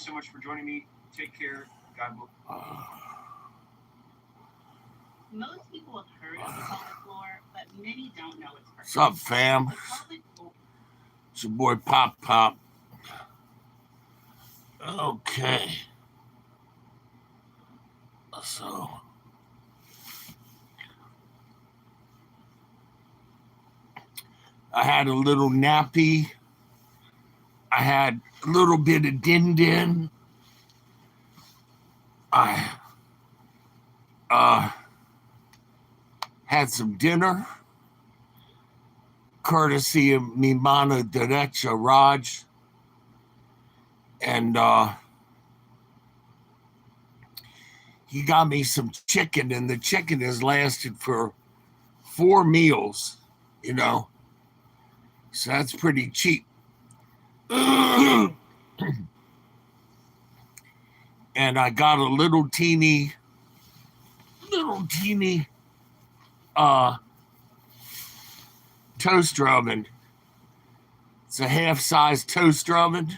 so much for joining me. Take care. God bless. Most people have heard of the pelvic floor, but many don't know its purpose. What's up, fam? The pelvic floor. It's your boy Pop Pop. Okay. So I had a little nappy. I had a little bit of din. I had some dinner, courtesy of mi mano derecha, Raj. And he got me some chicken, and the chicken has lasted for 4 meals, you know. So that's pretty cheap. And I got a little teeny toaster oven. It's a half-size toaster oven.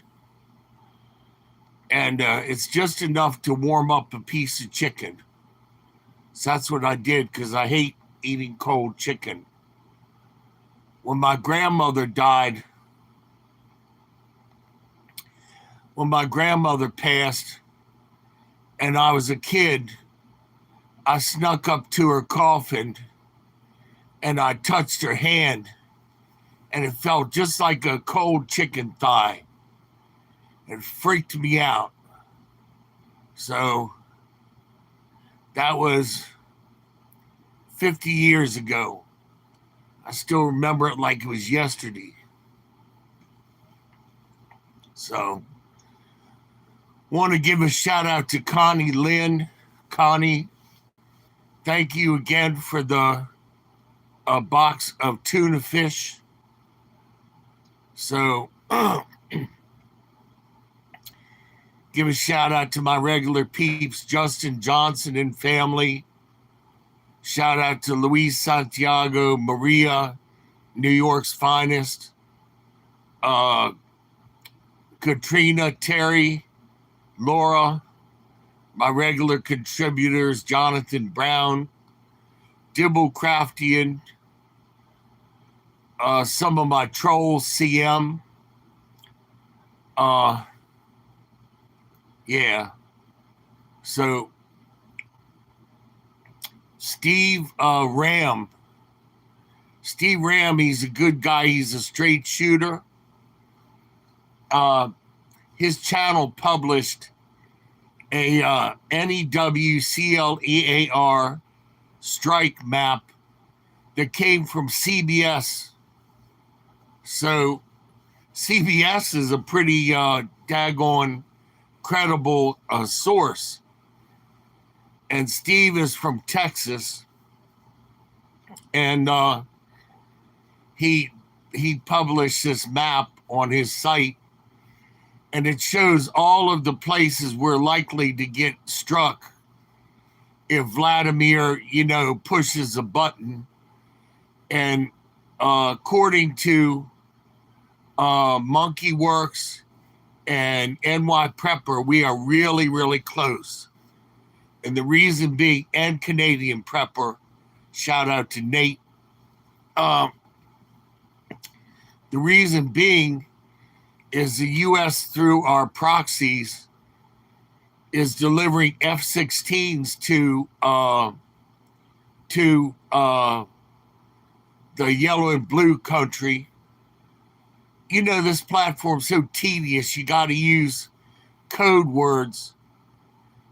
And it's just enough to warm up a piece of chicken. So that's what I did, because I hate eating cold chicken. When my grandmother died, when my grandmother passed and I was a kid, I snuck up to her coffin and I touched her hand, and it felt just like a cold chicken thigh. It freaked me out. So that was 50 years ago. I still remember it like it was yesterday. So want to give a shout out to Connie Lynn. Connie, thank you again for the box of tuna fish. So give a shout out to my regular peeps, Justin Johnson and family. Shout out to Luis Santiago, Maria, New York's finest. Katrina, Terry, Laura, my regular contributors, Jonathan Brown, Dibble Craftian, some of my trolls, CM. Yeah. So Steve Ram. Steve Ram, he's a good guy. He's a straight shooter. His channel published a NEWCLEAR strike map that came from CBS. So CBS is a pretty daggone credible source. And Steve is from Texas, and he published this map on his site, and it shows all of the places we're likely to get struck if Vladimir, pushes a button. And according to Monkey Works and NY Prepper, we are really, really close. And the reason being, and Canadian Prepper, shout out to Nate. The reason being is the U.S. through our proxies is delivering F-16s to the yellow and blue country. This platform's so tedious, you got to use code words.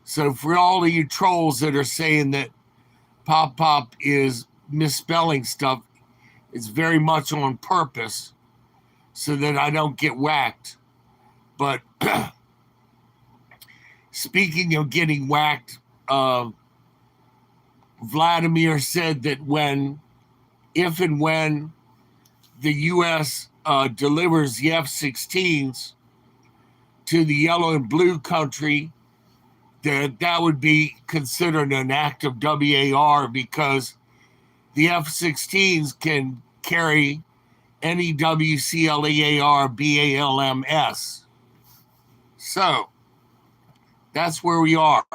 So for all of you trolls that are saying that Pop is misspelling stuff, it's very much on purpose so that I don't get whacked. But speaking of getting whacked, Vladimir said that if and when the U.S. Delivers the F-16s to the yellow and blue country, that would be considered an act of WAR, because the F-16s can carry NEWCLEAR BALMS. So That's where we are.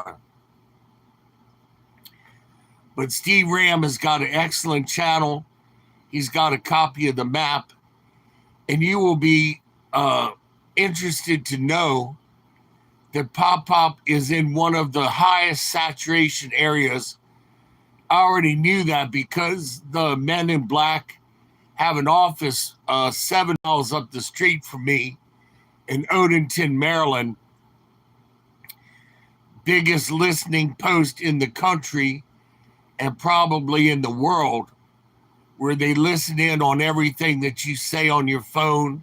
But Steve Ram has got an excellent channel. He's got a copy of the map. And you will be interested to know that Pop Pop is in one of the highest saturation areas. I already knew that because the Men in Black have an office 7 miles up the street from me in Odenton, Maryland. Biggest listening post in the country and probably in the world, where they listen in on everything that you say on your phone,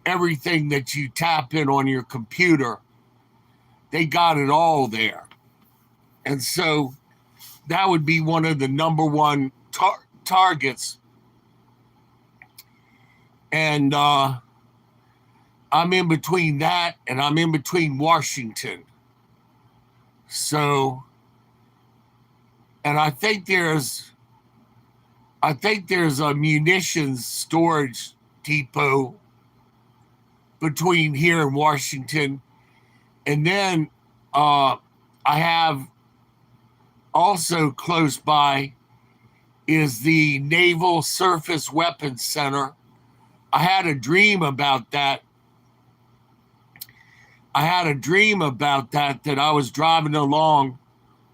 everything that you tap in on your computer. They got it all there. And so that would be one of the number one targets. And I'm in between that and I'm in between Washington. So, and I think there's a munitions storage depot between here and Washington. And then I have also close by is the Naval Surface Weapons Center. I had a dream about that. That I was driving along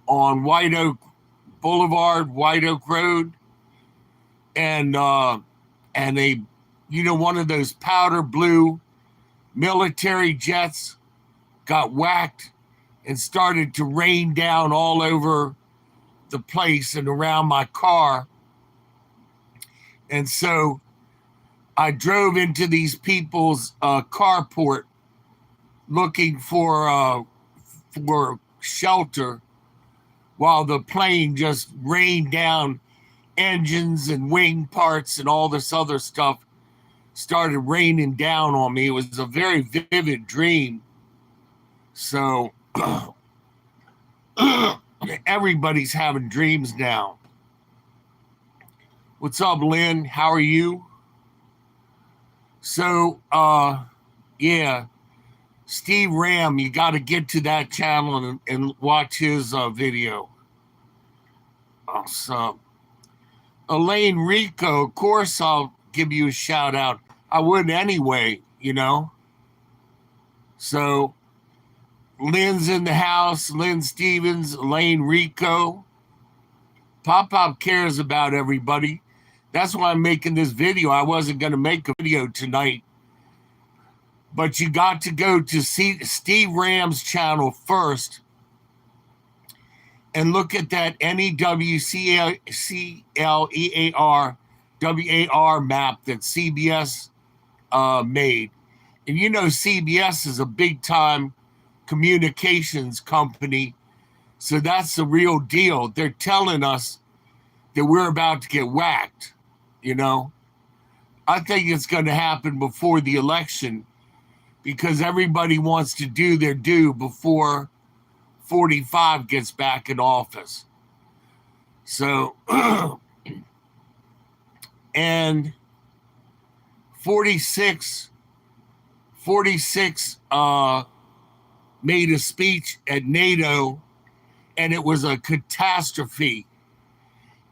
on White Oak Boulevard, White Oak Road, and one of those powder blue military jets got whacked and started to rain down all over the place and around my car. And so I drove into these people's carport looking for shelter while the plane just rained down engines and wing parts and all this other stuff started raining down on me. It was a very vivid dream. So everybody's having dreams now. What's up, Lynn? How are you? So, yeah, Steve Ram, you got to get to that channel and watch his video. So, Elaine Rico, of course, I'll give you a shout out. I would anyway, So, Lynn's in the house, Lynn Stevens, Elaine Rico. Pop Pop cares about everybody. That's why I'm making this video. I wasn't going to make a video tonight. But you got to go to Steve Ram's channel first and look at that NEWCLEAR map that CBS made. And CBS is a big-time communications company. So that's the real deal. They're telling us that we're about to get whacked, I think it's going to happen before the election because everybody wants to do their due before 45 gets back in office. So, and 46 made a speech at NATO, and it was a catastrophe.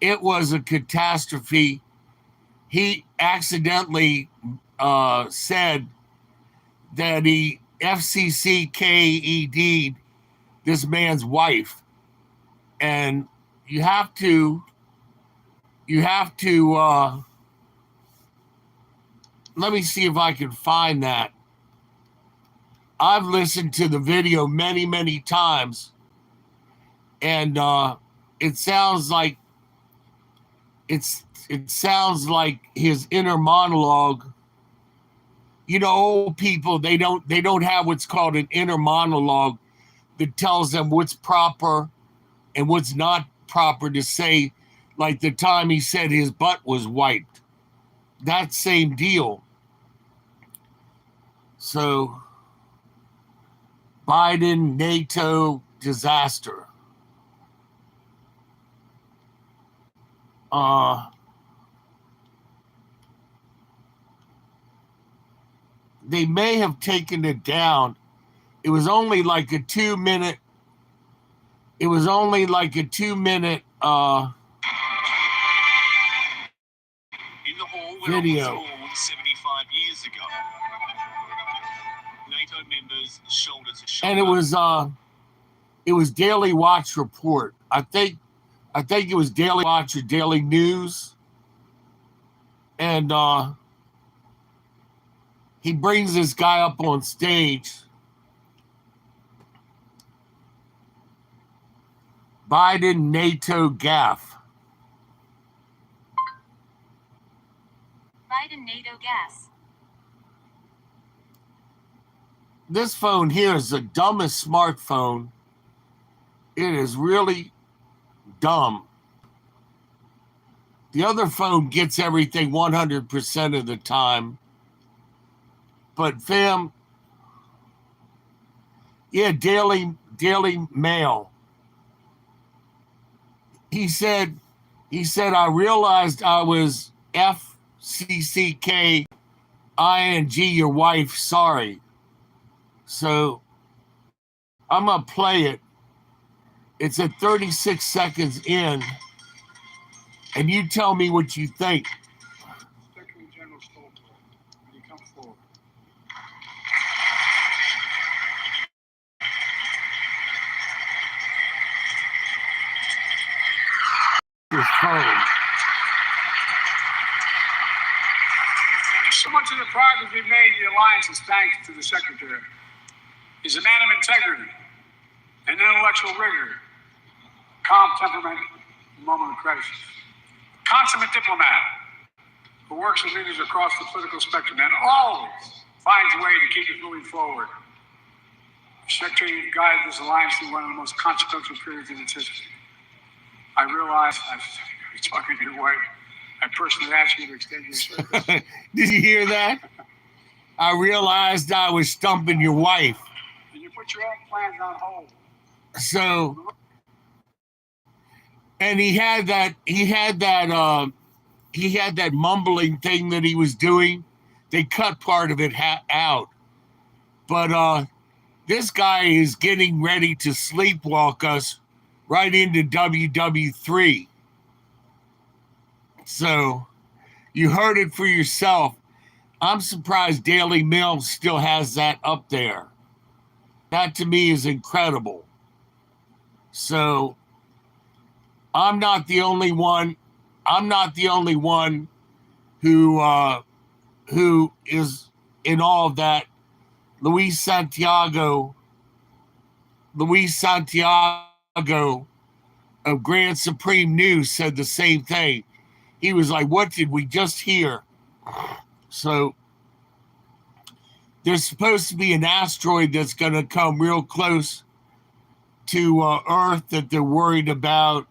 It was a catastrophe. He accidentally said that he FCCKED'd this man's wife. And you have to let me see if I can find that. I've listened to the video many, many times, and it sounds like his inner monologue. Old people, they don't have what's called an inner monologue that tells them what's proper and what's not proper to say, like the time he said his butt was wiped. That same deal. So, Biden, NATO, disaster. They may have taken it down. It was only like a 2 minute. It was only like a 2 minute In the hall where video. it was formed 75 years ago. NATO members shoulder to shoulder. And it was Daily Watch Report. I think it was Daily Watch or Daily News. And he brings this guy up on stage. Biden NATO gaffe. Biden NATO gas. This phone here is the dumbest smartphone. It is really dumb. The other phone gets everything 100% of the time. But fam, yeah, Daily Mail. He said, I realized I was FCCKING, your wife, sorry. So I'm going to play it. It's at 36 seconds in. And you tell me what you think. Secretary General Stoltenberg, when you come forward. His phone. So much of the progress we've made in the alliance is thanks to the Secretary. He's a man of integrity and intellectual rigor, calm temperament in a moment of crisis. Consummate diplomat who works with leaders across the political spectrum and always finds a way to keep it moving forward. The Secretary guided this alliance through one of the most consequential periods in its history. I realize I was talking to your wife. I personally asked you to extend your service. Did you hear that? I realized I was stumping your wife. And you put your own plans on hold. So, and he had that mumbling thing that he was doing. They cut part of it out. But this guy is getting ready to sleepwalk us right into WW3. So you heard it for yourself. I'm surprised Daily Mail still has that up there. That to me is incredible. So I'm not the only one. I'm not the only one who is in all of that. Luis Santiago of Grand Supreme News said the same thing. He was like, what did we just hear? So there's supposed to be an asteroid that's going to come real close to Earth that they're worried about.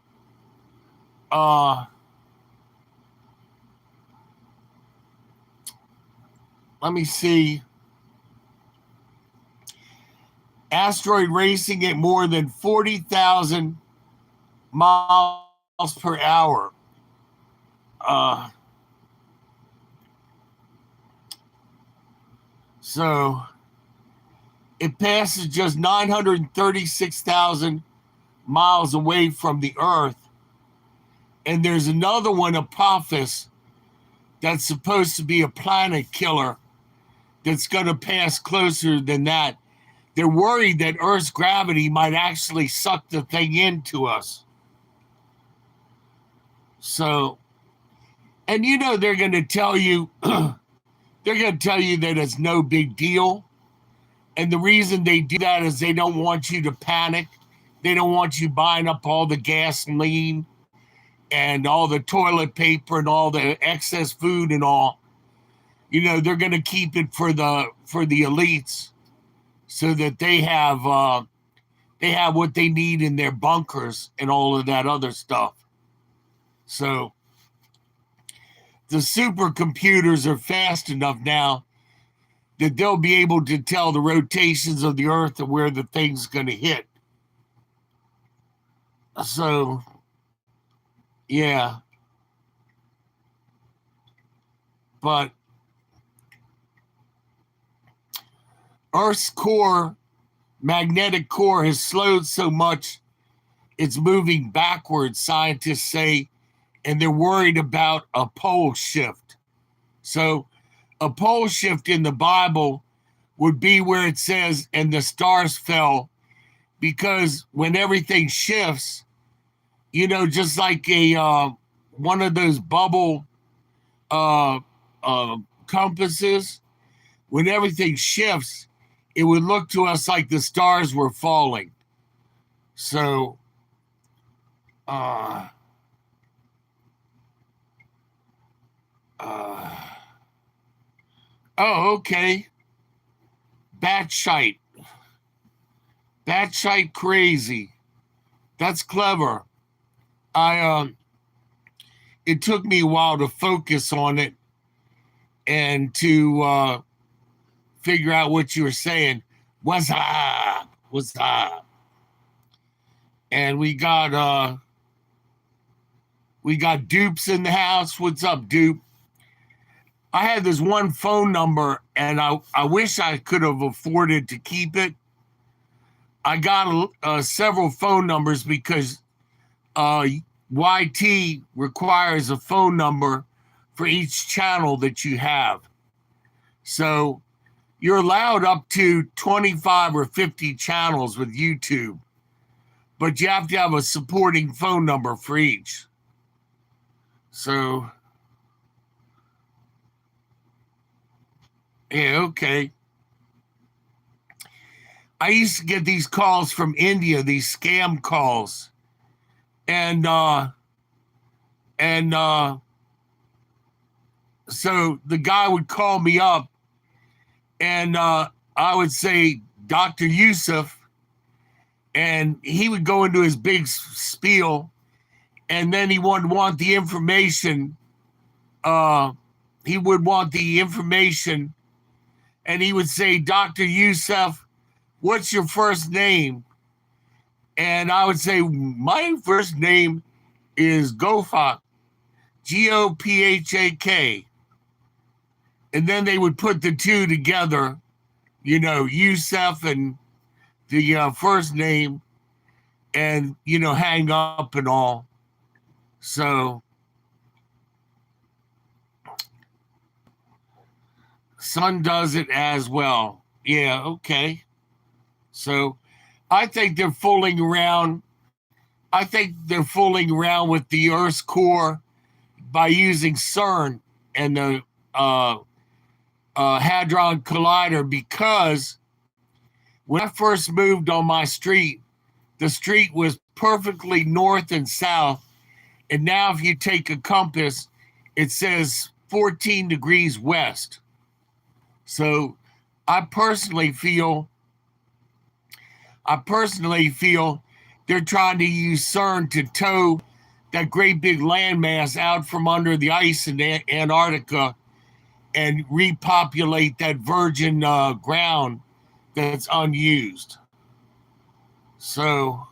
Let me see. Asteroid racing at more than 40,000 miles per hour. So it passes just 936,000 miles away from the Earth. And there's another one, Apophis, that's supposed to be a planet killer that's going to pass closer than that. They're worried that Earth's gravity might actually suck the thing into us. So, and you know, they're going to tell you, that it's no big deal. And the reason they do that is they don't want you to panic. They don't want you buying up all the gasoline and all the toilet paper and all the excess food and all. You know, they're going to keep it for the elites so that they have what they need in their bunkers and all of that other stuff. So the supercomputers are fast enough now that they'll be able to tell the rotations of the Earth and where the thing's going to hit. So, yeah. But Earth's core magnetic core has slowed so much it's moving backwards, scientists say, and they're worried about a pole shift. So a pole shift in the Bible would be where it says, and the stars fell, because when everything shifts, you know, just like a one of those bubble compasses, when everything shifts, it would look to us like the stars were falling. So, oh, okay. Batshite crazy. That's clever. It took me a while to focus on it and to figure out what you were saying. What's up? What's up? And we got Dupes in the house. What's up, Dupe? I had this one phone number, and I wish I could have afforded to keep it. I got several phone numbers because YT requires a phone number for each channel that you have. So you're allowed up to 25 or 50 channels with YouTube, but you have to have a supporting phone number for each. So, yeah, okay. I used to get these calls from India, these scam calls. And so the guy would call me up, and I would say, Dr. Yusuf, and he would go into his big spiel, and then he would want the information. He would want the information, and he would say, Dr. Yusuf, what's your first name? And I would say, my first name is Gophak, Gophak. And then they would put the two together, you know, Yusuf and the first name, and, you know, hang up and all. So, son does it as well. Yeah, okay. So, I think they're fooling around. I think they're fooling around with the Earth's core by using CERN and the Hadron Collider, because when I first moved on my street, the street was perfectly north and south. And now if you take a compass, it says 14 degrees west. So I personally feel they're trying to use CERN to tow that great big landmass out from under the ice in Antarctica and repopulate that virgin ground that's unused. So,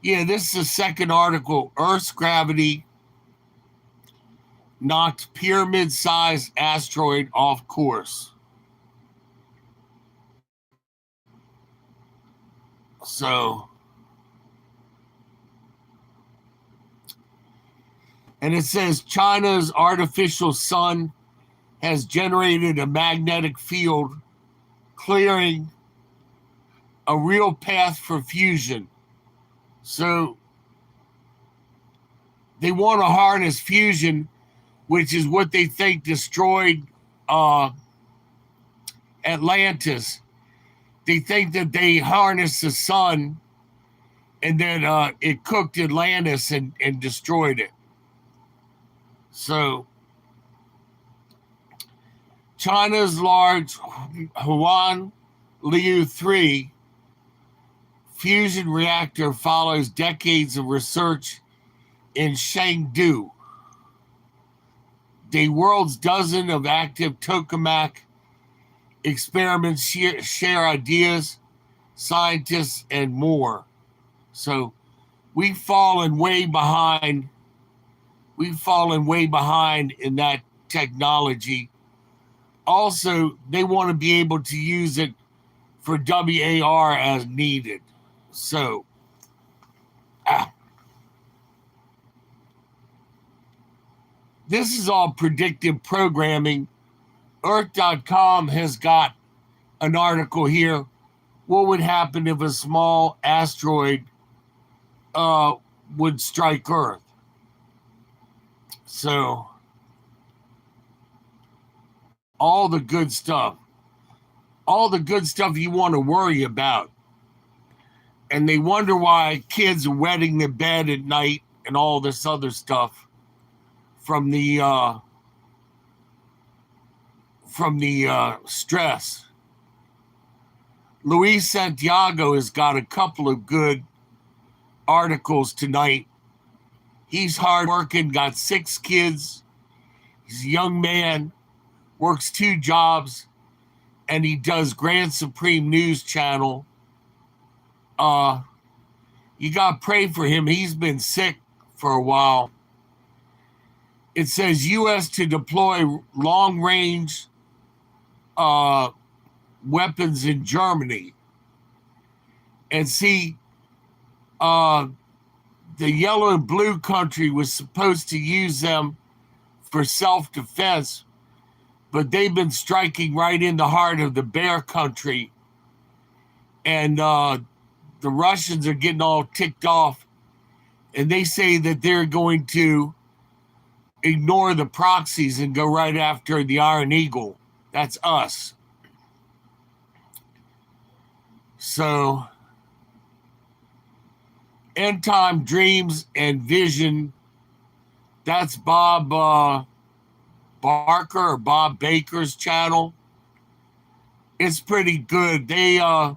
yeah, this is the second article. Earth's gravity knocked pyramid-sized asteroid off course. So, and it says China's artificial sun has generated a magnetic field, clearing a real path for fusion. So they want to harness fusion, which is what they think destroyed Atlantis. They think that they harnessed the sun and then it cooked Atlantis and destroyed it. So China's large Huan Liu 3 fusion reactor follows decades of research in Chengdu. The world's dozen of active tokamak experiments share ideas, scientists, and more. So we've fallen way behind. We've fallen way behind in that technology. also they want to be able to use it for WAR as needed. So, this is all predictive programming. Earth.com has got an article here. What would happen if a small asteroid would strike Earth? So, all the good stuff you want to worry about. And they wonder why kids are wetting their bed at night and all this other stuff from the stress. Luis Santiago has got a couple of good articles tonight. He's hardworking, got 6 kids. He's a young man, works 2 jobs, and he does Grand Supreme News Channel. You got to pray for him. He's been sick for a while. It says U.S. to deploy long-range weapons in Germany. And see, the yellow and blue country was supposed to use them for self-defense, but they've been striking right in the heart of the bear country. And the Russians are getting all ticked off, and they say that they're going to ignore the proxies and go right after the Iron Eagle. That's us. So, End Time Dreams and Vision, that's Bob Barker or Bob Baker's channel. It's pretty good. They're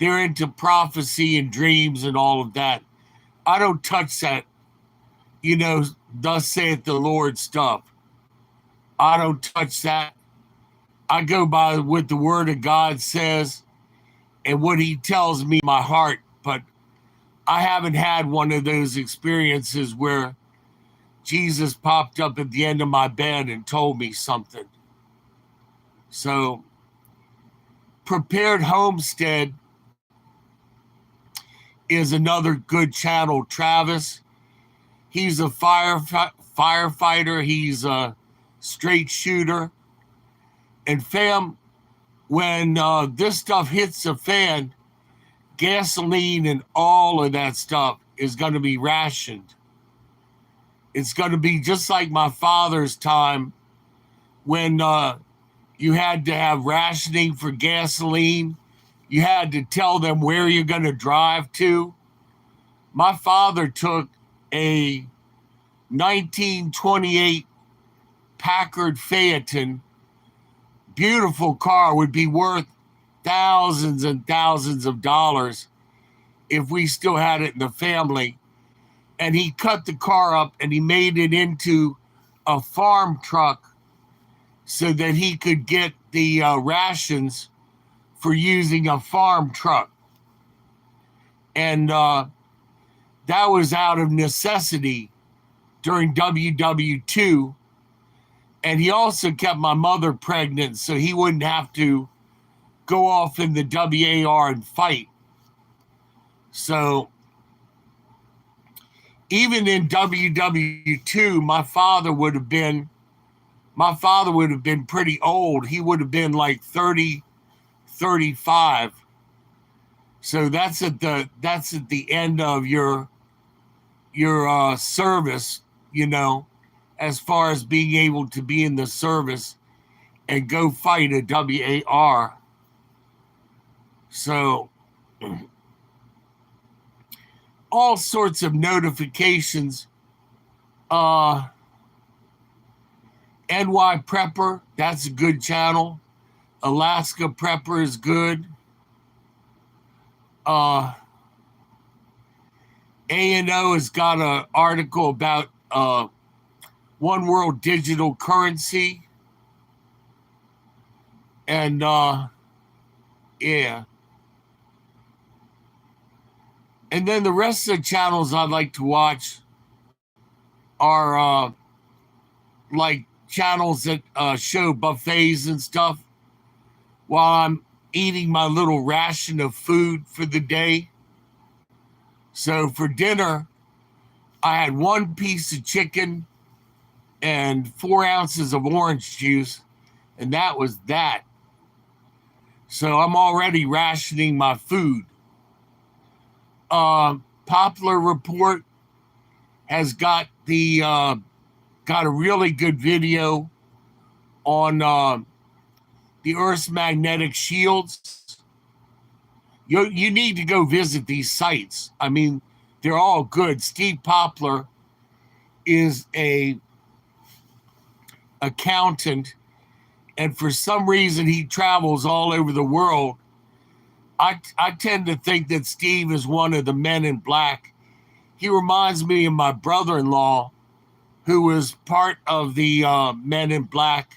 into prophecy and dreams and all of that. I don't touch that, thus saith the Lord stuff. I don't touch that. I go by what the Word of God says and what He tells me in my heart. But I haven't had one of those experiences where Jesus popped up at the end of my bed and told me something. So, Prepared Homestead is another good channel. Travis, he's a firefighter. He's a straight shooter. And fam, when this stuff hits the fan, gasoline and all of that stuff is going to be rationed. It's going to be just like my father's time when you had to have rationing for gasoline. You had to tell them where you're going to drive to. My father took a 1928 Packard Phaeton, beautiful car, would be worth thousands and thousands of dollars if we still had it in the family. And he cut the car up and he made it into a farm truck so that he could get the rations for using a farm truck. And that was out of necessity during WW2. And he also kept my mother pregnant so he wouldn't have to go off in the WAR and fight. So even in WW2, my father would have been pretty old. He would have been like 30, 35. So that's at the end of your service, as far as being able to be in the service and go fight a WAR. So all sorts of notifications. NY Prepper, that's a good channel. Alaska Prepper is good. A&O has got an article about One World Digital Currency. And yeah. And then the rest of the channels I'd like to watch are like channels that show buffets and stuff while I'm eating my little ration of food for the day. So for dinner, I had 1 piece of chicken and 4 ounces of orange juice, and that was that. So I'm already rationing my food. Popular Report has got a really good video on the Earth's magnetic shields. You need to go visit these sites. I mean, they're all good. Steve Poplar is a accountant, and for some reason he travels all over the world. I tend to think that Steve is one of the men in black. He reminds me of my brother-in-law, who was part of the Men in Black,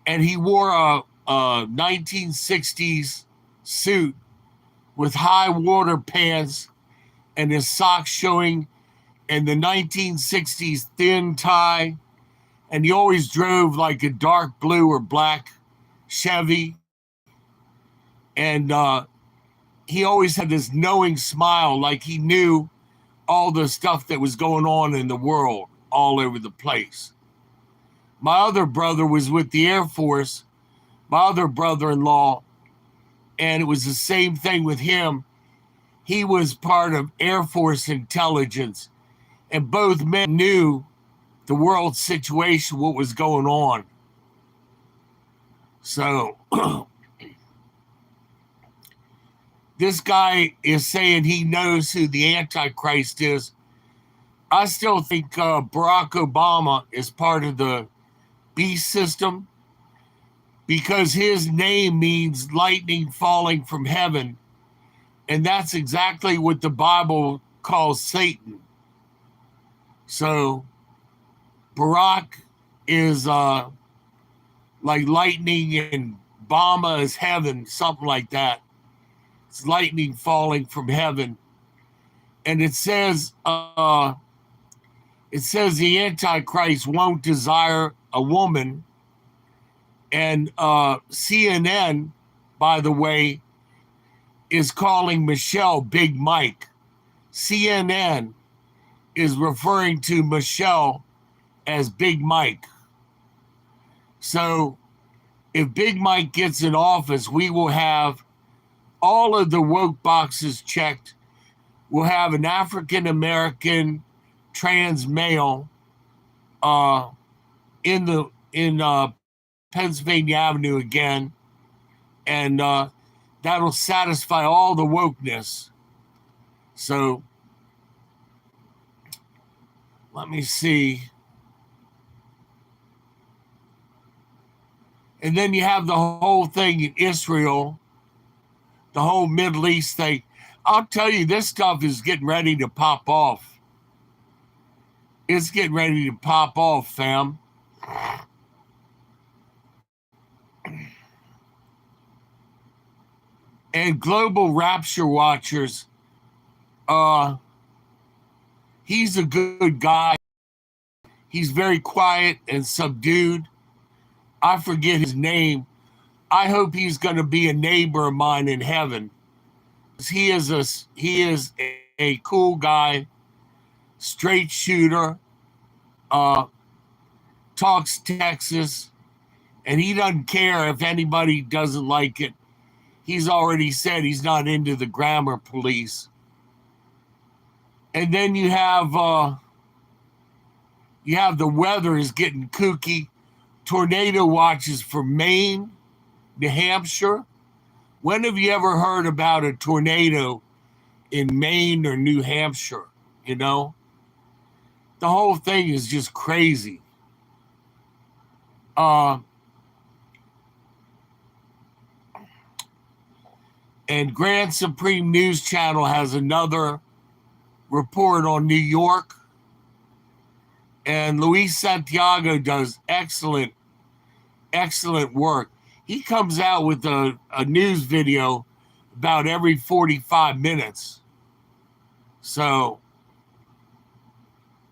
and he wore a 1960s suit with high water pants and his socks showing, and the 1960s thin tie, and he always drove like a dark blue or black Chevy, and he always had this knowing smile, like he knew all the stuff that was going on in the world all over the place. My other brother was with the Air Force, my other brother-in-law, and it was the same thing with him. He was part of Air Force intelligence, and both men knew the world situation, what was going on. So this guy is saying he knows who the Antichrist is. I still think Barack Obama is part of the beast system, because his name means lightning falling from heaven. And that's exactly what the Bible calls Satan. So Barack is like lightning, and Obama is heaven, something like that. It's lightning falling from heaven. And it says the Antichrist won't desire a woman. And CNN, by the way, is calling Michelle Big Mike. CNN is referring to Michelle as Big Mike. So if Big Mike gets in office, we will have all of the woke boxes checked. We'll have an African-American trans male in Pennsylvania Avenue again, and that'll satisfy all the wokeness. So let me see. And then you have the whole thing in Israel, the whole Middle East thing. I'll tell you, this stuff is getting ready to pop off. It's getting ready to pop off, fam. And Global Rapture Watchers, he's a good guy. He's very quiet and subdued. I forget his name. I hope he's going to be a neighbor of mine in heaven. He is a cool guy, straight shooter, talks Texas, and he doesn't care if anybody doesn't like it. He's already said he's not into the grammar police. And then you have the weather is getting kooky. Tornado watches for Maine, New Hampshire. When have you ever heard about a tornado in Maine or New Hampshire? You know, the whole thing is just crazy. And Grand Supreme News Channel has another report on New York. And Luis Santiago does excellent work. He comes out with a news video about every 45 minutes. So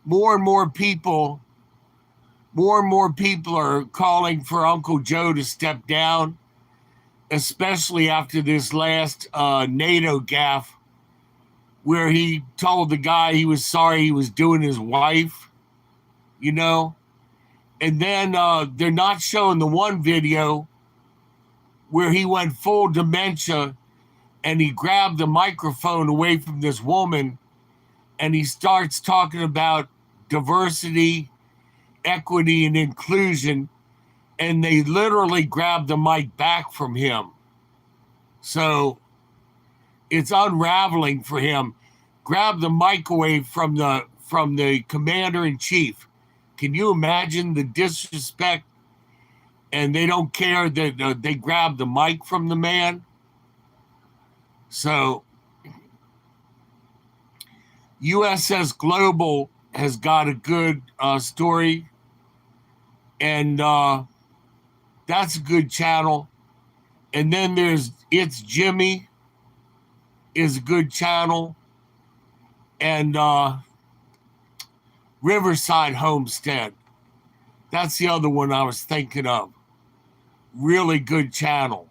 more and more people more and more people are calling for Uncle Joe to step down, especially after this last NATO gaffe where he told the guy he was sorry he was doing his wife, you know? And then they're not showing the one video where he went full dementia and he grabbed the microphone away from this woman and he starts talking about diversity, equity, and inclusion, and they literally grabbed the mic back from him. So it's unraveling for him. Grab the mic away from the commander-in-chief. Can you imagine the disrespect? And they don't care that they grab the mic from the man. So USS Global has got a good story, and that's a good channel. And then there's It's Jimmy is a good channel, and Riverside Homestead. That's the other one I was thinking of. Really good channel.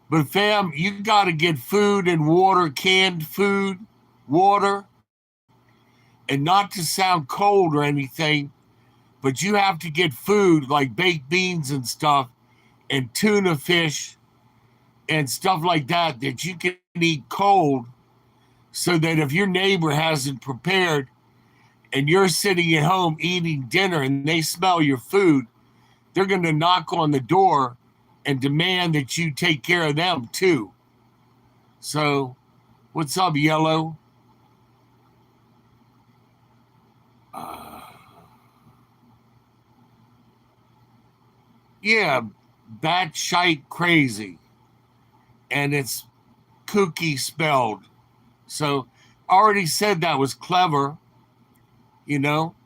But fam, you got to get food and water, canned food, water, and not to sound cold or anything, but you have to get food like baked beans and stuff and tuna fish and stuff like that you can eat cold, so that if your neighbor hasn't prepared and you're sitting at home eating dinner and they smell your food, they're going to knock on the door and demand that you take care of them too. So, what's up, Yellow? Yeah, batshite crazy. And it's kooky spelled. So, I already said that was clever, you know.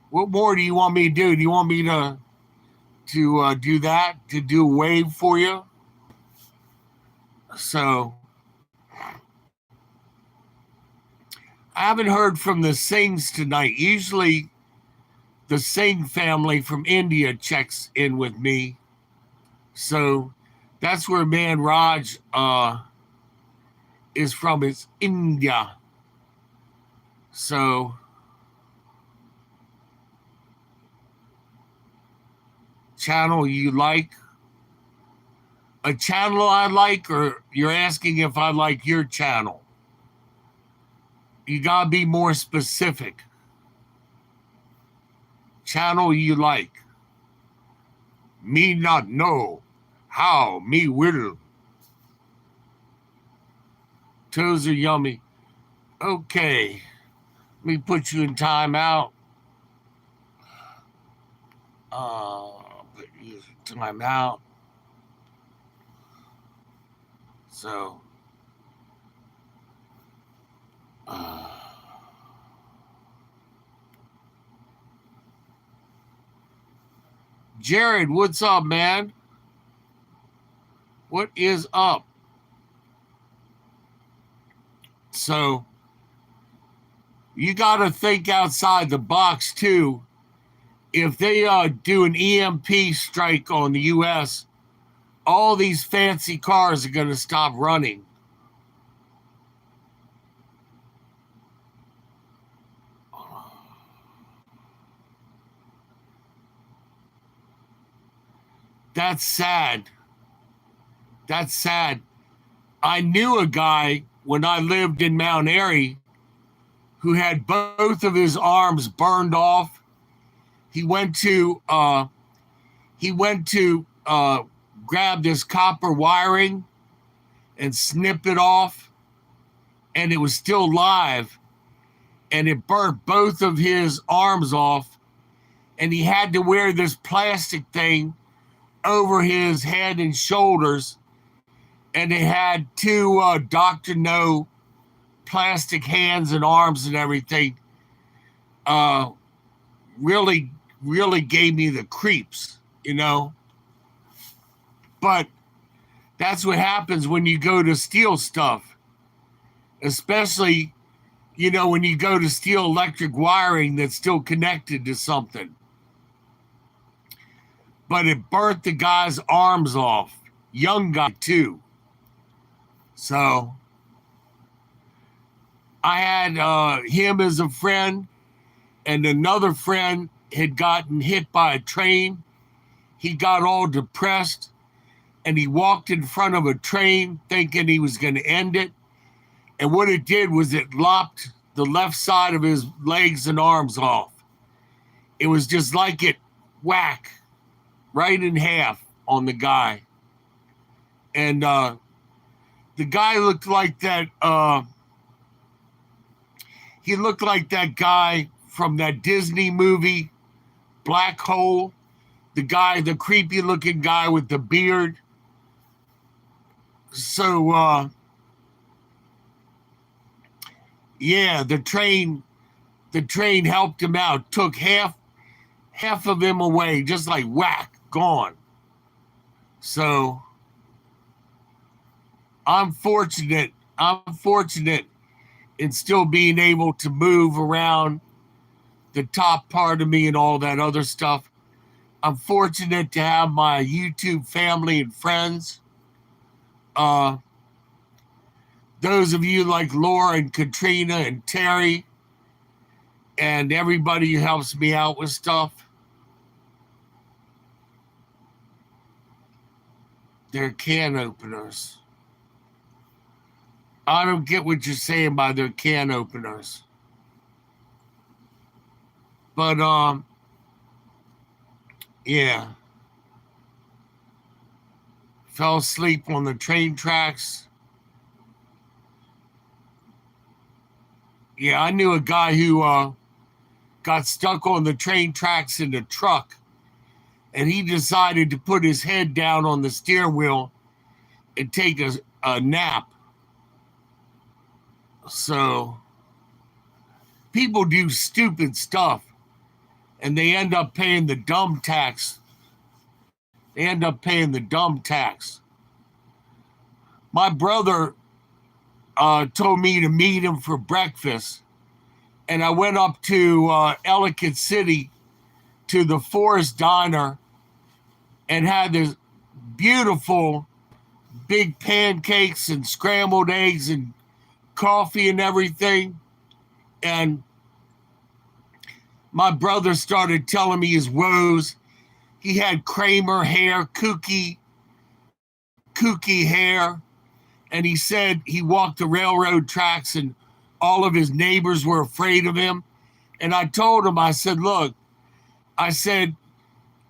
What more do you want me to do? Do you want me to do that? To do a wave for you? So, I haven't heard from the Singhs tonight. Usually, the Singh family from India checks in with me. So, that's where Man Raj is from. It's India. So, channel you like? A channel I like, or you're asking if I like your channel? You gotta be more specific. Channel you like? Me not know. How? Me will. Toes are yummy. Okay. Let me put you in timeout. Put you in timeout. So. Jared, what's up, man? What is up? So, you got to think outside the box, too. If they do an EMP strike on the U.S., all these fancy cars are going to stop running. That's sad. That's sad. I knew a guy when I lived in Mount Airy who had both of his arms burned off. He went to grab this copper wiring and snip it off, and it was still live, and it burnt both of his arms off, and he had to wear this plastic thing over his head and shoulders, and it had two Dr. No plastic hands and arms and everything. Really gave me the creeps, you know. But that's what happens when you go to steal stuff. Especially, you know, when you go to steal electric wiring that's still connected to something. But it burnt the guy's arms off. Young guy, too. So I had him as a friend, and another friend had gotten hit by a train. He got all depressed, and he walked in front of a train thinking he was going to end it. And what it did was it lopped the left side of his legs and arms off. It was just like it whack right in half on the guy. And the guy looked like that. He looked like that guy from that Disney movie, Black Hole. The guy, the creepy looking guy with the beard. So, yeah, the train helped him out, took half of him away, just like whack, gone. So I'm fortunate in still being able to move around the top part of me and all that other stuff. I'm fortunate to have my YouTube family and friends. Those of you like Laura and Katrina and Terry and everybody who helps me out with stuff. They're can openers. I don't get what you're saying by their can openers. But, yeah. Fell asleep on the train tracks. Yeah, I knew a guy who got stuck on the train tracks in the truck, and he decided to put his head down on the steering wheel and take a nap. So people do stupid stuff, and they end up paying the dumb tax. My brother told me to meet him for breakfast, and I went up to Ellicott City to the Forest Diner and had this beautiful big pancakes and scrambled eggs and coffee and everything. And my brother started telling me his woes. He had Kramer hair, kooky hair. And he said he walked the railroad tracks and all of his neighbors were afraid of him. And I told him, I said, look, I said,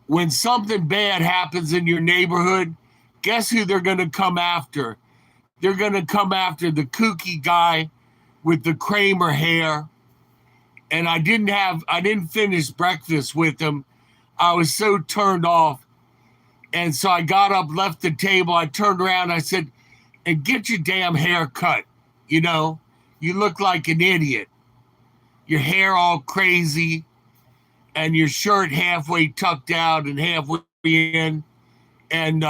when something bad happens in your neighborhood, guess who they're going to come after? They're going to come after the kooky guy with the Kramer hair. And I didn't finish breakfast with him. I was so turned off. And so I got up, left the table. I turned around. I said, and get your damn hair cut. You know, you look like an idiot. Your hair all crazy and your shirt halfway tucked out and halfway in. And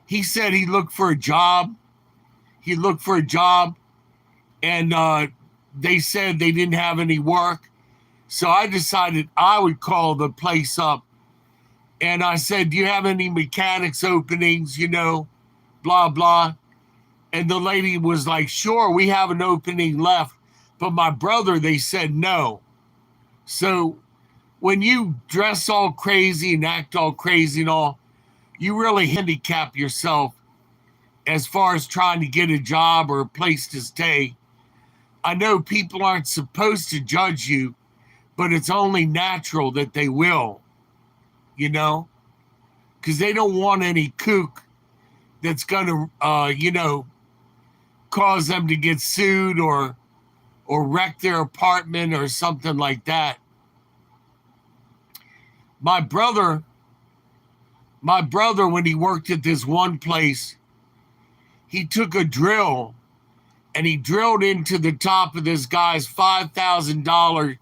he said he looked for a job. And they said they didn't have any work. So I decided I would call the place up. And I said, do you have any mechanics openings, you know, blah, blah. And the lady was like, sure, we have an opening left. But my brother, they said no. So when you dress all crazy and act all crazy and all, you really handicap yourself as far as trying to get a job or a place to stay. I know people aren't supposed to judge you, but it's only natural that they will, you know, because they don't want any kook that's going to, you know, cause them to get sued or wreck their apartment or something like that. My brother, when he worked at this one place, he took a drill and he drilled into the top of this guy's $5,000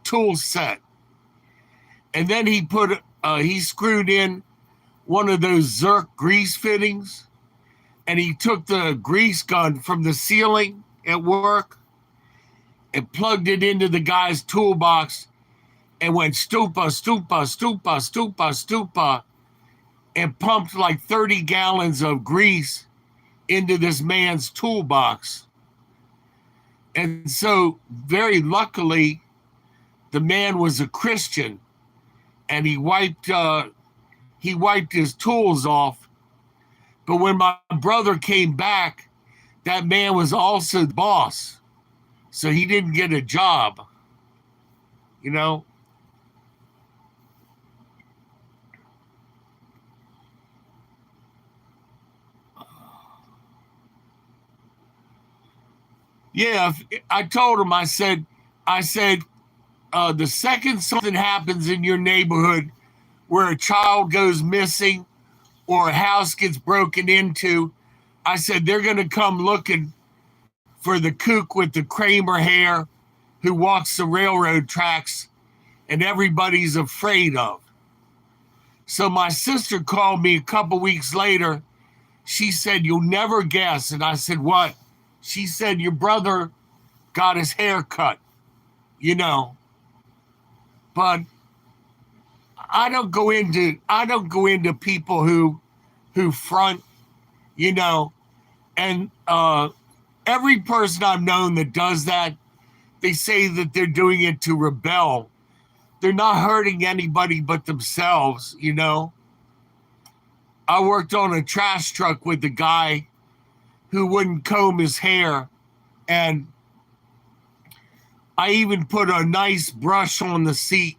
tool set. And then he screwed in one of those Zerk grease fittings, and he took the grease gun from the ceiling at work and plugged it into the guy's toolbox and went stupa, stupa, stupa, stupa, stupa, and pumped like 30 gallons of grease into this man's toolbox. And so very luckily, the man was a Christian, and he wiped his tools off. But when my brother came back, that man was also the boss. So he didn't get a job, you know? Yeah, I told him, I said, the second something happens in your neighborhood where a child goes missing or a house gets broken into, I said, they're going to come looking for the kook with the Kramer hair who walks the railroad tracks and everybody's afraid of. So my sister called me a couple weeks later. She said, you'll never guess. And I said, what? She said, your brother got his hair cut, you know. But I don't go into people who front, you know, and every person I've known that does that, they say that they're doing it to rebel. They're not hurting anybody but themselves, you know. I worked on a trash truck with a guy who wouldn't comb his hair, and I even put a nice brush on the seat,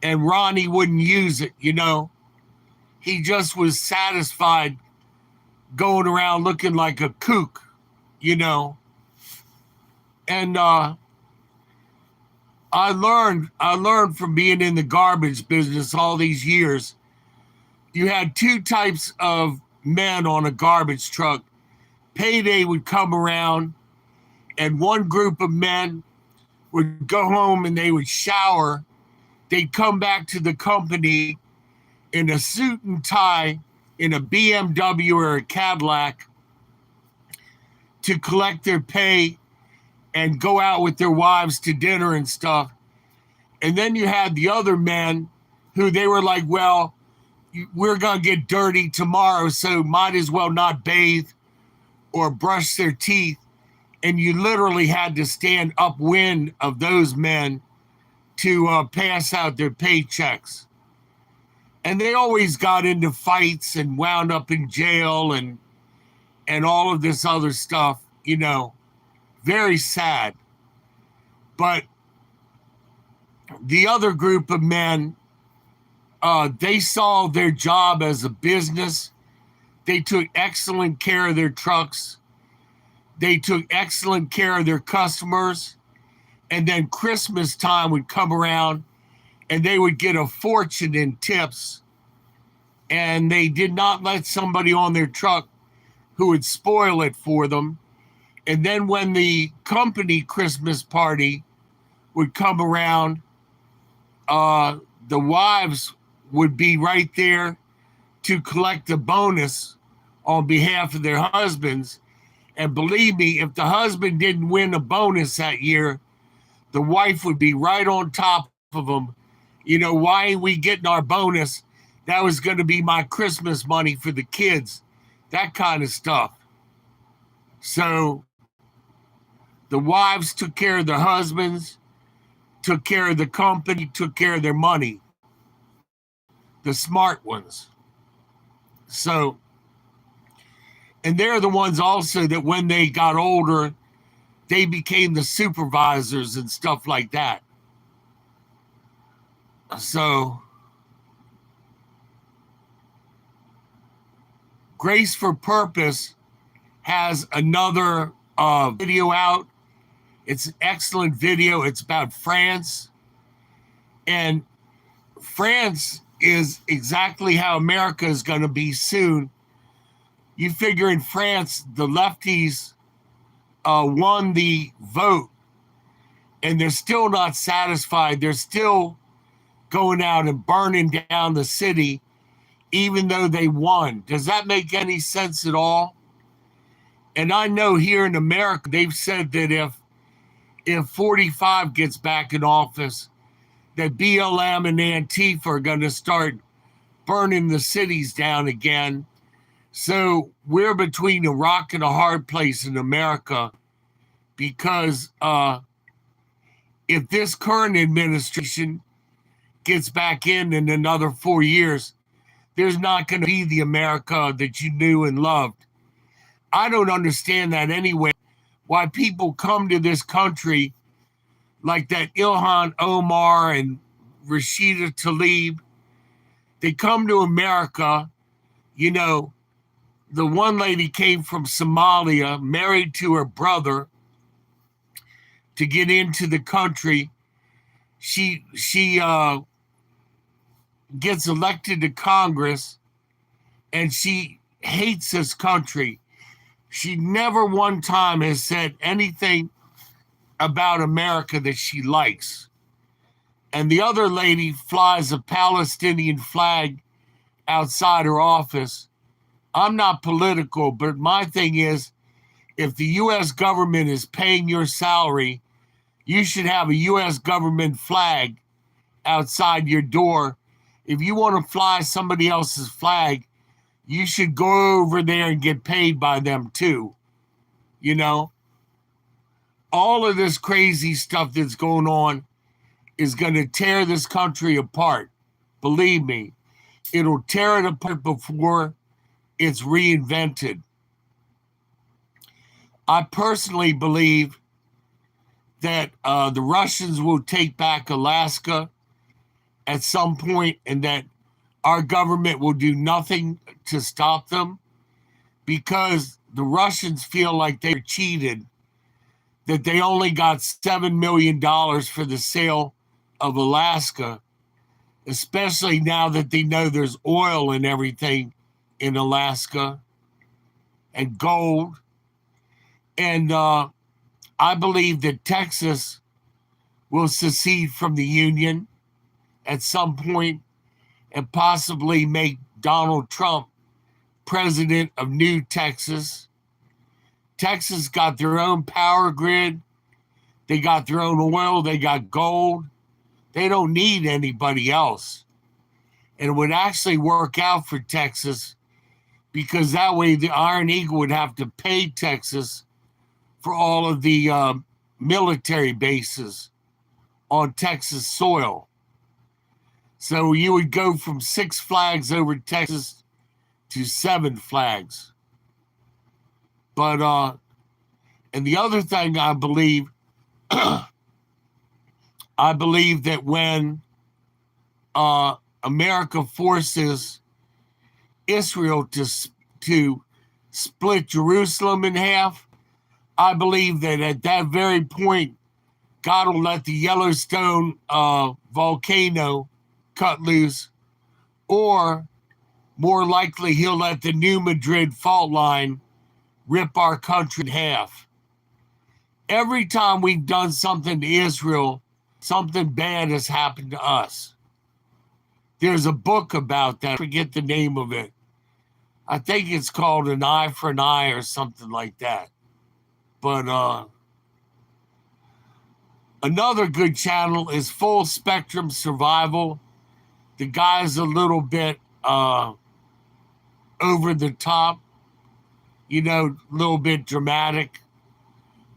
and Ronnie wouldn't use it, you know. He just was satisfied going around looking like a kook, you know. And I learned from being in the garbage business all these years. You had two types of men on a garbage truck. Payday would come around, and one group of men would go home and they would shower. They'd come back to the company in a suit and tie in a BMW or a Cadillac to collect their pay and go out with their wives to dinner and stuff. And then you had the other men who they were like, well, we're going to get dirty tomorrow, so might as well not bathe or brush their teeth. And you literally had to stand upwind of those men to pass out their paychecks. And they always got into fights and wound up in jail and all of this other stuff, you know. Very sad. But the other group of men, they saw their job as a business. They took excellent care of their trucks. They took excellent care of their customers. And then Christmas time would come around and they would get a fortune in tips. And they did not let somebody on their truck who would spoil it for them. And then when the company Christmas party would come around, the wives would be right there to collect a bonus on behalf of their husbands. And believe me, if the husband didn't win a bonus that year, the wife would be right on top of him. You know, why ain't we getting our bonus? That was going to be my Christmas money for the kids. That kind of stuff. So the wives took care of their husbands, took care of the company, took care of their money. The smart ones. So, and they're the ones also that when they got older, they became the supervisors and stuff like that. So, Grace for Purpose has another video out. It's an excellent video. It's about France. And France is exactly how America is going to be soon. You figure in France, the lefties won the vote, and they're still not satisfied. They're still going out and burning down the city, even though they won. Does that make any sense at all? And I know here in America, they've said that if 45 gets back in office, that BLM and Antifa are going to start burning the cities down again. So we're between a rock and a hard place in America because if this current administration gets back in another 4 years, there's not going to be the America that you knew and loved. I don't understand that anyway, why people come to this country like that Ilhan Omar and Rashida Tlaib. They come to America, you know, the one lady came from Somalia, married to her brother to get into the country. She gets elected to Congress and she hates this country. She never one time has said anything about America that she likes. And the other lady flies a Palestinian flag outside her office. I'm not political, but my thing is, if the U.S. government is paying your salary, you should have a U.S. government flag outside your door. If you want to fly somebody else's flag, you should go over there and get paid by them too. You know, all of this crazy stuff that's going on is going to tear this country apart. Believe me, it'll tear it apart before it's reinvented. I personally believe that the Russians will take back Alaska at some point and that our government will do nothing to stop them because the Russians feel like they're cheated, that they only got $7 million for the sale of Alaska, especially now that they know there's oil and everything in Alaska and gold. And I believe that Texas will secede from the Union at some point and possibly make Donald Trump president of New Texas. Texas got their own power grid. They got their own oil. They got gold. They don't need anybody else. And it would actually work out for Texas because that way the Iron Eagle would have to pay Texas for all of the military bases on Texas soil. So you would go from 6 flags over Texas to 7 flags. But, and the other thing I believe, I believe that when America forces Israel to split Jerusalem in half, I believe that at that very point, God will let the Yellowstone volcano cut loose, or more likely he'll let the New Madrid fault line rip our country in half. Every time we've done something to Israel, something bad has happened to us. There's a book about that. I forget the name of it. I think it's called An Eye for an Eye or something like that. But another good channel is Full Spectrum Survival. The guy's a little bit over the top, you know, a little bit dramatic,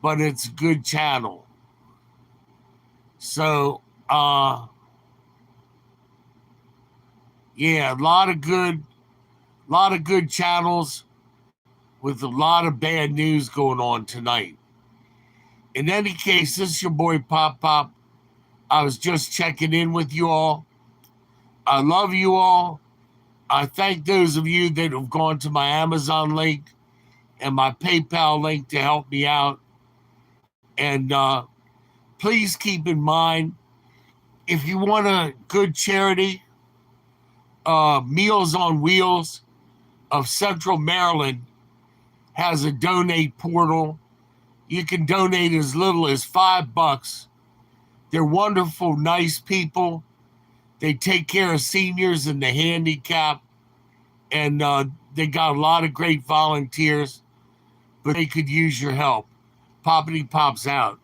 but it's a good channel. So, yeah, a lot of good channels with a lot of bad news going on tonight. In any case, this is your boy Pop Pop. I was just checking in with you all. I love you all. I thank those of you that have gone to my Amazon link and my PayPal link to help me out. And please keep in mind, if you want a good charity, Meals on Wheels of Central Maryland has a donate portal. You can donate as little as $5. They're wonderful, nice people. They take care of seniors and the handicapped, and they got a lot of great volunteers. but they could use your help. Poppity pops out.